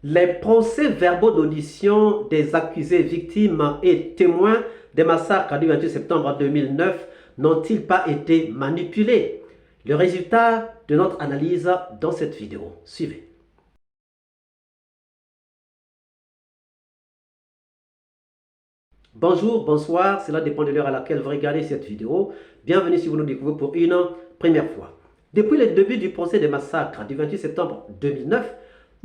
Les procès-verbaux d'audition des accusés, victimes et témoins des massacres du 28 septembre 2009 n'ont-ils pas été manipulés? Le résultat de notre analyse dans cette vidéo. Suivez. Bonjour, bonsoir, cela dépend de l'heure à laquelle vous regardez cette vidéo. Bienvenue si vous nous découvrez pour une première fois. Depuis le début du procès des massacres du 28 septembre 2009,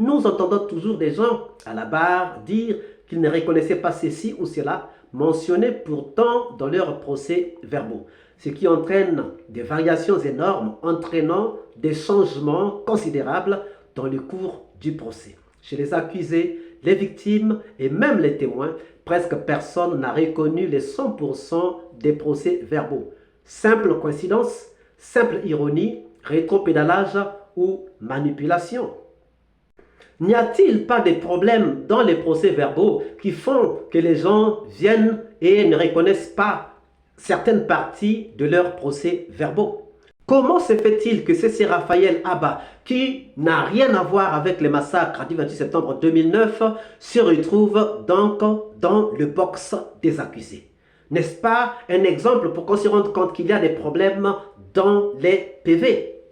nous entendons toujours des gens à la barre dire qu'ils ne reconnaissaient pas ceci ou cela, mentionné pourtant dans leurs procès-verbaux, ce qui entraîne des variations énormes, entraînant des changements considérables dans le cours du procès. Chez les accusés, les victimes et même les témoins, presque personne n'a reconnu les 100% des procès-verbaux. Simple coïncidence, simple ironie, rétropédalage ou manipulation? N'y a-t-il pas des problèmes dans les procès-verbaux qui font que les gens viennent et ne reconnaissent pas certaines parties de leurs procès-verbaux? Comment se fait-il que C.C. Raphaël Abba, qui n'a rien à voir avec les massacres du 28 septembre 2009, se retrouve donc dans le box des accusés? N'est-ce pas un exemple pour qu'on se rende compte qu'il y a des problèmes dans les PV?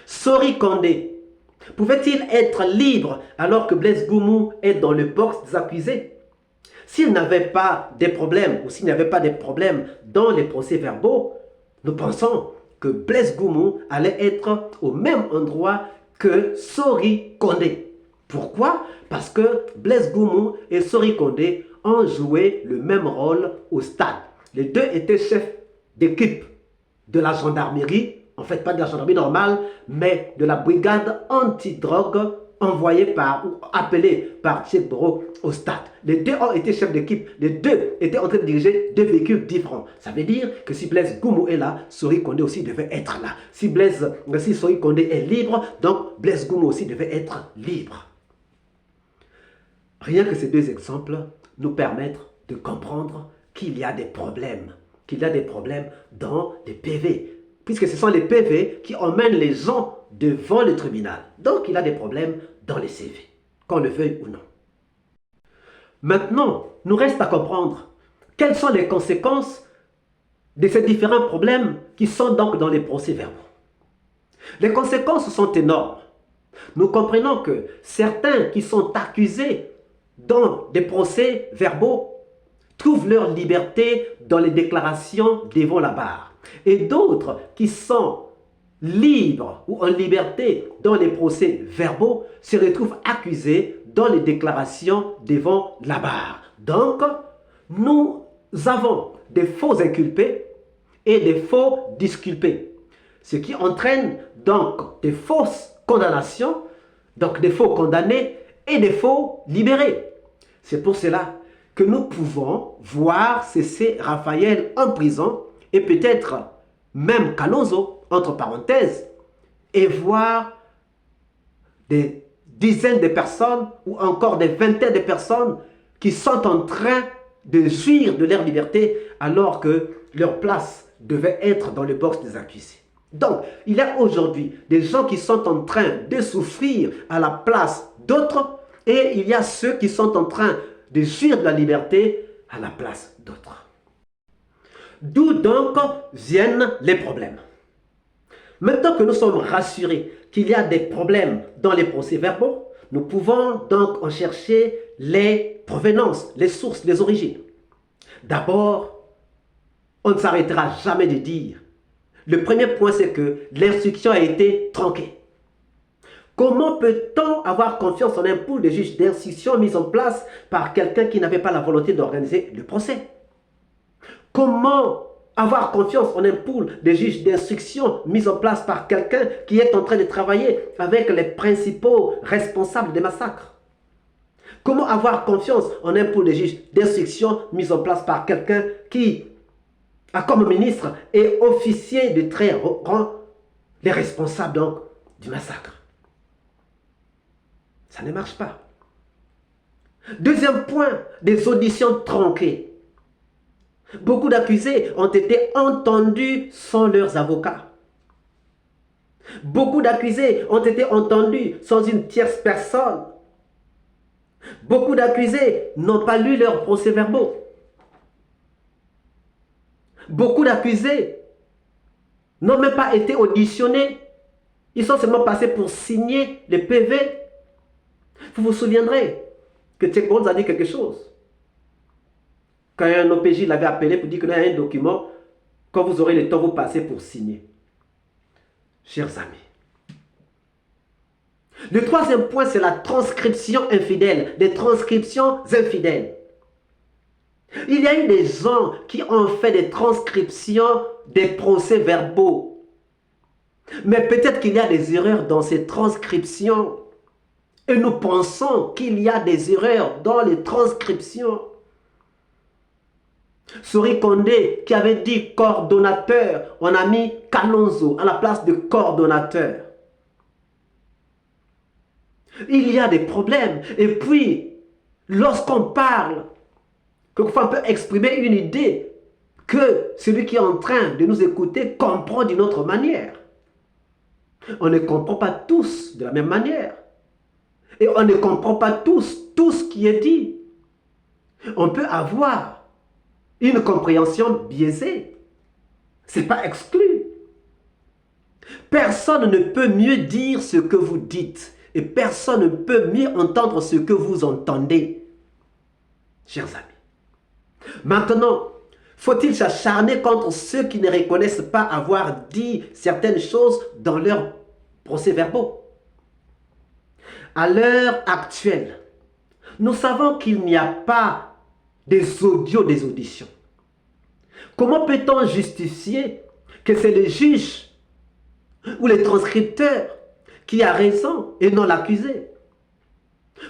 Sori Kondé pouvait-il être libre alors que Blaise Goumou est dans le box des accusés? S'il n'avait pas des problèmes, ou s'il n'y avait pas de problèmes dans les procès-verbaux, nous pensons que Blaise Goumou allait être au même endroit que Sori Kondé. Pourquoi? Parce que Blaise Goumou et Sori Kondé ont joué le même rôle au stade. Les deux étaient chefs d'équipe de la gendarmerie, en fait pas de la gendarmerie normale, mais de la brigade anti-drogue envoyée par ou appelée par Tchèque Boro au stade. Les deux ont été chefs d'équipe, les deux étaient en train de diriger deux véhicules différents. Ça veut dire que si Blaise Goumou est là, Sori Kondé aussi devait être là. Si Sori Kondé est libre, donc Blaise Goumou aussi devait être libre. Rien que ces deux exemples nous permettent de comprendre qu'il y a des problèmes. Dans les PV. Puisque ce sont les PV qui emmènent les gens devant le tribunal. Donc il y a des problèmes dans les CV, qu'on le veuille ou non. Maintenant, nous reste à comprendre quelles sont les conséquences de ces différents problèmes qui sont donc dans les procès-verbaux. Les conséquences sont énormes. Nous comprenons que certains qui sont accusés dans des procès-verbaux trouvent leur liberté dans les déclarations devant la barre. Et d'autres qui sont libres ou en liberté dans les procès-verbaux se retrouvent accusés dans les déclarations devant la barre. Donc, nous avons des faux inculpés et des faux disculpés. Ce qui entraîne donc des fausses condamnations, donc des faux condamnés et des faux libérés. C'est pour cela que nous pouvons voir C.C. Raphaël en prison et peut-être même Kalonzo, entre parenthèses, et voir des dizaines de personnes ou encore des vingtaines de personnes qui sont en train de jouir de leur liberté alors que leur place devait être dans le box des accusés. Donc, il y a aujourd'hui des gens qui sont en train de souffrir à la place d'autres et il y a ceux qui sont en train de jouir de la liberté à la place d'autres. D'où donc viennent les problèmes. Maintenant que nous sommes rassurés qu'il y a des problèmes dans les procès-verbaux, nous pouvons donc en chercher les provenances, les sources, les origines. D'abord, on ne s'arrêtera jamais de dire. Le premier point, c'est que l'instruction a été tronquée. Comment peut-on avoir confiance en un pool de juges d'instruction mis en place par quelqu'un qui n'avait pas la volonté d'organiser le procès? Comment avoir confiance en un pool de juges d'instruction mis en place par quelqu'un qui est en train de travailler avec les principaux responsables des massacres? Comment avoir confiance en un pool de juges d'instruction mis en place par quelqu'un qui a comme ministre et officier de très haut rang les responsables donc du massacre? Ça ne marche pas. Deuxième point, des auditions tronquées. Beaucoup d'accusés ont été entendus sans leurs avocats. Beaucoup d'accusés ont été entendus sans une tierce personne. Beaucoup d'accusés n'ont pas lu leurs procès-verbaux. Beaucoup d'accusés n'ont même pas été auditionnés. Ils sont seulement passés pour signer les PV. Vous vous souviendrez que Tchèque a dit quelque chose. Quand un OPJ l'avait appelé pour dire qu'il y a un document, quand vous aurez le temps, vous passez pour signer. Chers amis. Le troisième point, c'est la transcription infidèle, les transcriptions infidèles. Il y a eu des gens qui ont fait des transcriptions des procès-verbaux. Mais peut-être qu'il y a des erreurs dans ces transcriptions. Et nous pensons qu'il y a des erreurs dans les transcriptions. Sori Kondé qui avait dit coordonnateur, on a mis Kalonzo à la place de coordonnateur. Il y a des problèmes. Et puis, lorsqu'on parle, quelquefois on peut exprimer une idée que celui qui est en train de nous écouter comprend d'une autre manière. On ne comprend pas tous de la même manière. Et on ne comprend pas tous tout ce qui est dit. On peut avoir une compréhension biaisée. Ce n'est pas exclu. Personne ne peut mieux dire ce que vous dites. Et personne ne peut mieux entendre ce que vous entendez. Chers amis. Maintenant, faut-il s'acharner contre ceux qui ne reconnaissent pas avoir dit certaines choses dans leurs procès-verbaux? À l'heure actuelle, nous savons qu'il n'y a pas des audios des auditions. Comment peut-on justifier que c'est le juge ou les transcripteurs qui a raison et non l'accusé?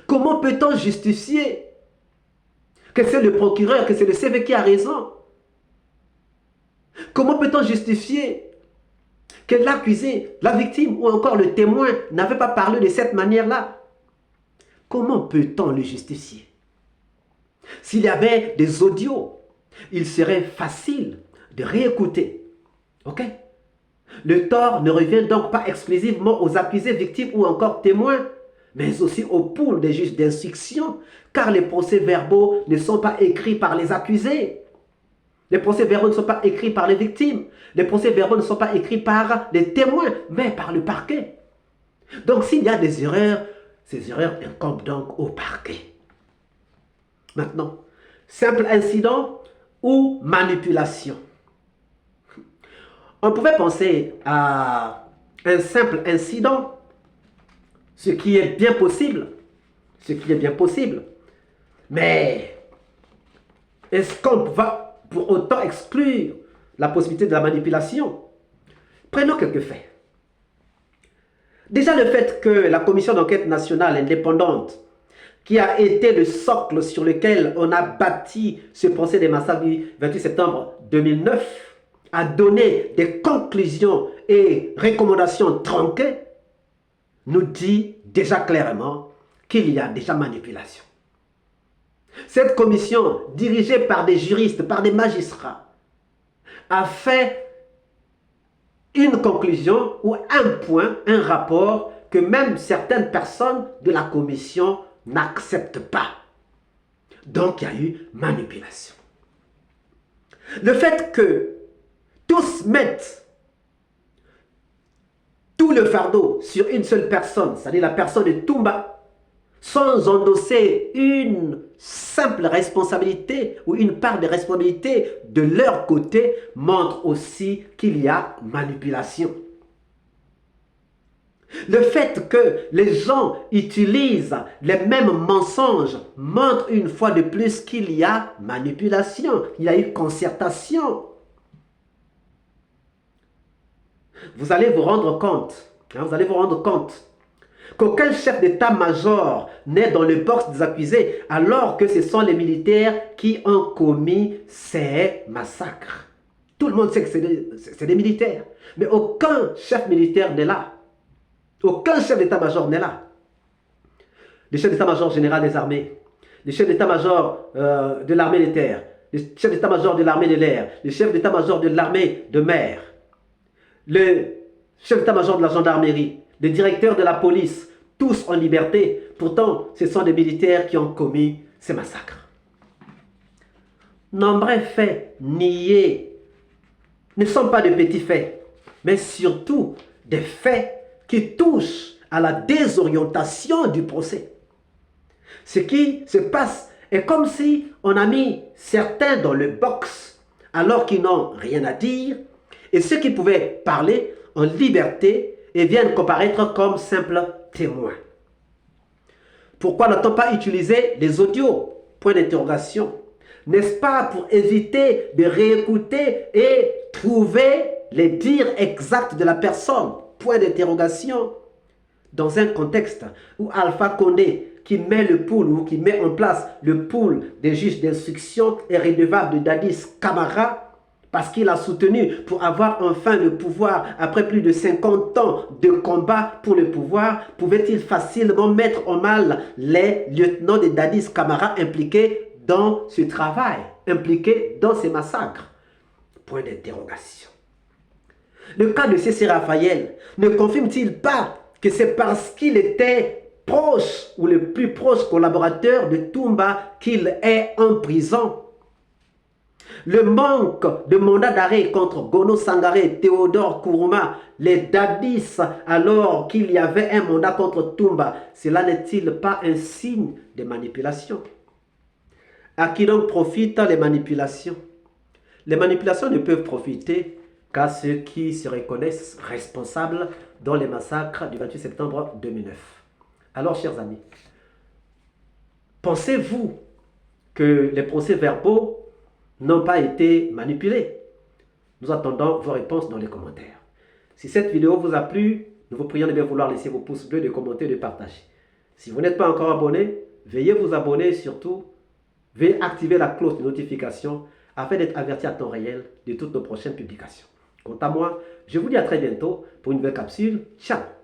Comment peut-on justifier que c'est le procureur, que c'est le CV qui a raison? Comment peut-on justifier que l'accusé, la victime ou encore le témoin n'avait pas parlé de cette manière-là? Comment peut-on le justifier? S'il y avait des audios, il serait facile de réécouter. Ok? Le tort ne revient donc pas exclusivement aux accusés, victimes ou encore témoins, mais aussi au pool des juges d'instruction, car les procès-verbaux ne sont pas écrits par les accusés. Les procès-verbaux ne sont pas écrits par les victimes. Les procès-verbaux ne sont pas écrits par les témoins, mais par le parquet. Donc s'il y a des erreurs, ces erreurs incombent donc au parquet. Maintenant, simple incident ou manipulation. On pouvait penser à un simple incident, ce qui est bien possible. Ce qui est bien possible. Mais est-ce qu'on va pour autant exclure la possibilité de la manipulation? Prenons quelques faits. Déjà le fait que la commission d'enquête nationale indépendante, qui a été le socle sur lequel on a bâti ce procès des massacres du 28 septembre 2009, a donné des conclusions et recommandations tronquées, nous dit déjà clairement qu'il y a déjà manipulation. Cette commission, dirigée par des juristes, par des magistrats, a fait une conclusion ou un point, un rapport que même certaines personnes de la commission n'acceptent pas. Donc il y a eu manipulation. Le fait que tous mettent tout le fardeau sur une seule personne, c'est-à-dire la personne de Toumba, sans endosser une simple responsabilité ou une part de responsabilité de leur côté, montre aussi qu'il y a manipulation. Le fait que les gens utilisent les mêmes mensonges montre une fois de plus qu'il y a manipulation, il y a eu concertation. Vous allez vous rendre compte, qu'aucun chef d'état-major n'est dans le box des accusés, alors que ce sont les militaires qui ont commis ces massacres. Tout le monde sait que c'est des militaires, mais aucun chef militaire n'est là. Aucun chef d'état-major n'est là. Le chef d'état-major général des armées, le chef d'état-major de l'armée de terre, le chef d'état-major de l'armée de l'air, le chef d'état-major de l'armée de mer, le chef d'état-major de la gendarmerie, le directeur de la police, tous en liberté. Pourtant, ce sont des militaires qui ont commis ces massacres. Nombreux faits niés ne sont pas de petits faits, mais surtout des faits qui touchent à la désorientation du procès. Ce qui se passe est comme si on a mis certains dans le box alors qu'ils n'ont rien à dire et ceux qui pouvaient parler en liberté et viennent comparaître comme simples témoins. Pourquoi n'a-t-on pas utilisé les audios? Point d'interrogation. N'est-ce pas pour éviter de réécouter et trouver les dires exacts de la personne? Point d'interrogation. Dans un contexte où Alpha Condé, qui met le pool ou qui met en place le pool des juges d'instruction, est redevable de Dadis Camara parce qu'il a soutenu pour avoir enfin le pouvoir après plus de 50 ans de combat pour le pouvoir, pouvait-il facilement mettre en mal les lieutenants de Dadis Camara impliqués dans ce travail, impliqués dans ces massacres? Point d'interrogation. Le cas de C.C. Raphaël ne confirme-t-il pas que c'est parce qu'il était proche ou le plus proche collaborateur de Toumba qu'il est en prison? Le manque de mandat d'arrêt contre Gono Sangaré et Théodore Kourouma, les Dadis, alors qu'il y avait un mandat contre Toumba, cela n'est-il pas un signe de manipulation? À qui donc profitent les manipulations? Les manipulations ne peuvent profiter qu'à ceux qui se reconnaissent responsables dans les massacres du 28 septembre 2009. Alors, chers amis, pensez-vous que les procès-verbaux n'ont pas été manipulés? Nous attendons vos réponses dans les commentaires. Si cette vidéo vous a plu, nous vous prions de bien vouloir laisser vos pouces bleus, de commenter, de partager. Si vous n'êtes pas encore abonné, veuillez vous abonner, surtout, veuillez activer la cloche de notification afin d'être averti à temps réel de toutes nos prochaines publications. Quant à moi, je vous dis à très bientôt pour une nouvelle capsule. Ciao!